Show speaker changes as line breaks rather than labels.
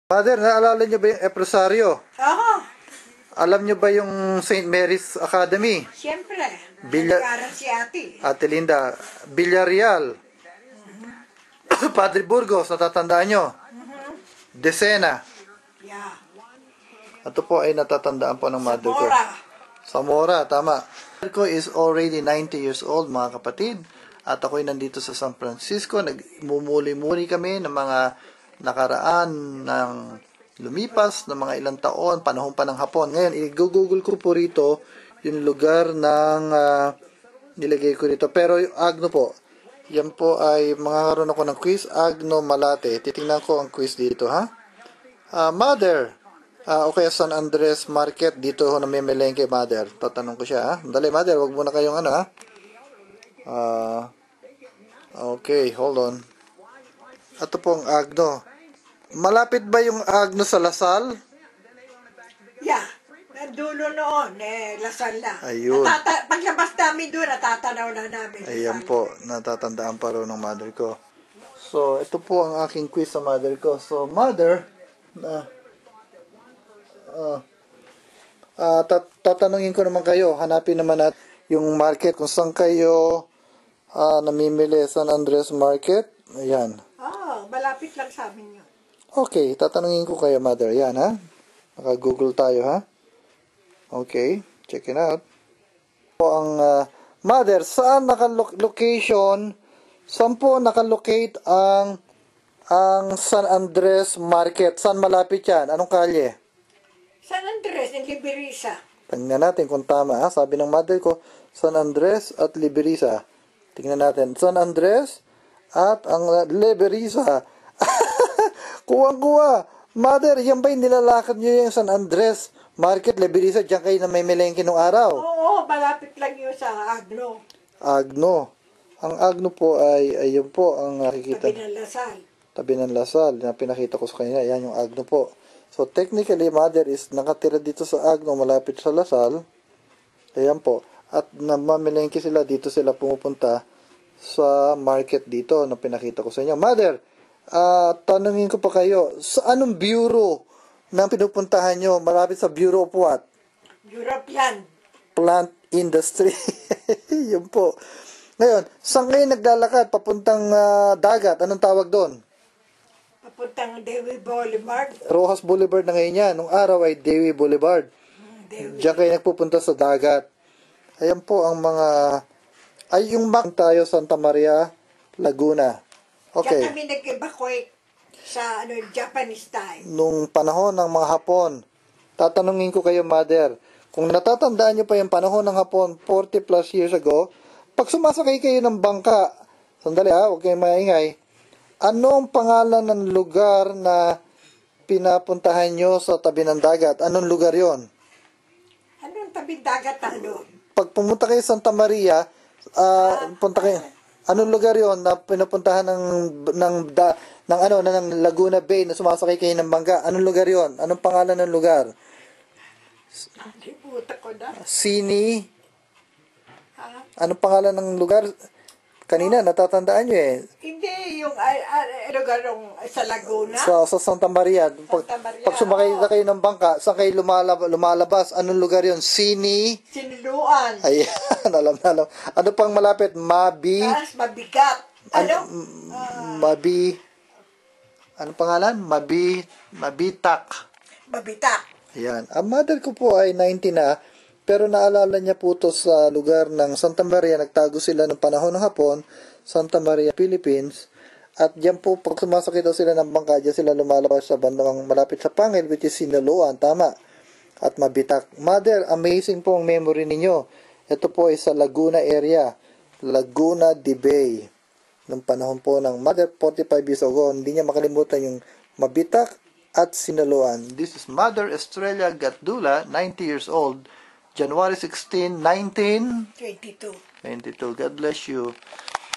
Mother, naalala niyo ba yung Epresaryo?
Oo,
Alam niyo ba yung St. Mary's Academy?
siyempre.
Bilya-
Nag-aaral si ate.
Ate Linda, Villarreal, Padre Burgos, natatandaan nyo? Decena.
Yeah.
Ito po ay natatandaan po ng mother ko.
Zamora.
Zamora, tama. Mother ko is already 90 years old, mga kapatid. At ako'y nandito sa San Francisco. Nagmumuli-muli kami ng mga nakaraan ng lumipas ng mga ilang taon, panahon pa ng Hapon. Ngayon, i-google ko po rito yung lugar ng nilagay ko rito. Pero yung Agno po, yan po ay makakaroon ako ng quiz. Agno Malate. Titingnan ko ang quiz dito, ha? Mother, o kaya San Andres Market, dito ho namimelengke, Mother. Tatanong ko siya, ha? Dali, Mother, wag muna kayong ano, ha? Okay, hold on. Ito po ang Agno. Malapit ba yung Agno sa Lasal?
Yeah. Dulo noon, Lasal na.
Ayun.
Paglabas namin doon, natatanaw na namin.
Ayan po, natatandaan pa rin ng mother ko. So, ito po ang aking quiz sa mother ko. So, mother, tatanungin ko naman kayo, hanapin naman natin yung market, kung saan kayo namimili. San Andres Market. Ayan.
Malapit lang sa amin yun.
Okay, tatanungin ko kayo, mother. Yan, ha? Naka-google tayo, ha? Okay, check it out. Po ang mother, saan naka-location, saan po naka-locate ang San Andres Market? Saan malapit yan? Anong kalye?
San Andres, in Liberisa.
Tingnan natin kung tama, ha? Sabi ng mother ko, San Andres at Liberisa. Tingnan natin. San Andres at ang Liberisa. Kuwang-kuwa. Mother, yan ba yung nilalakad nyo yung San Andres Market, Liberisa? Diyan kayo na may melengke nung araw?
Oo, malapit lang yun sa Agno.
Agno. Ang Agno po ay ayun po ang nakikita.
Tabi ng Lasal.
Tabi ng Lasal. Na pinakita ko sa kanila. Yan yung Agno po. So, technically, mother is nakatira dito sa Agno, malapit sa Lasal. Ayan po. At namamelengke sila, dito sila pumupunta sa market dito na pinakita ko sa inyo. Mother, tanungin ko pa kayo, sa anong bureau na pinupuntahan nyo? Malapit sa Bureau of what?
European.
Plant Industry. Yun po. Ngayon, saan kayo naglalakad? Papuntang dagat. Anong tawag doon?
Papuntang Dewey Boulevard.
Rojas Boulevard na ngayon yan. Nung araw ay Dewey Boulevard. Diyan kayo nagpupunta sa dagat. Ayan po ang mga... Ay, yung tayo, Santa Maria, Laguna. Okay.
Diyan kami nag-evacuate sa Japanese time.
Nung panahon ng mga Hapon, tatanungin ko kayo, mother, kung natatandaan nyo pa yung panahon ng Hapon, 40 plus years ago, pag sumasakay kayo ng bangka, sandali ha, huwag kayong maingay, anong pangalan ng lugar na pinapuntahan nyo sa tabi ng dagat? Anong lugar yon?
Anong tabi dagat ano?
Pag pumunta kayo sa Santa Maria, punta kayo, anong lugar yon na pinupuntahan ng Laguna Bay na sumasakay kayo ng bangka? Anong lugar yon? Anong pangalan ng lugar?
Liputa ko na.
Sini. Anong pangalan ng lugar? Kanina, natatandaan nyo eh.
Hindi, yung lugar sa Laguna.
Sa Santa Maria.
Santa Maria.
Pag sumakay na kayo ng bangka, saan kayo lumalabas? Anong lugar yon?
Siniluan.
Ayan, alam na alam. Ano pang malapit?
Tapos mabigat. Ano?
Anong pangalan? Mabitak.
Mabitak.
Ayan. Ang mother ko po ay 90 na, pero naalala niya po to sa lugar ng Santa Maria. Nagtago sila ng panahon ng Hapon, Santa Maria, Philippines. At diyan po, pag sumasakay daw sila ng bangka, diyan sila lumalabas sa bandang malapit sa Pangil, which is Sinaluan, tama. At Mabitak. Mother, amazing po ang memory ninyo. Ito po ay sa Laguna area. Laguna de Bay. Nung panahon po ng mother, 45 years ago, hindi niya makalimutan yung Mabitak at Sinaluan. This is Mother Estrella Gatdula, 90 years old. January 16, 1922. God bless you.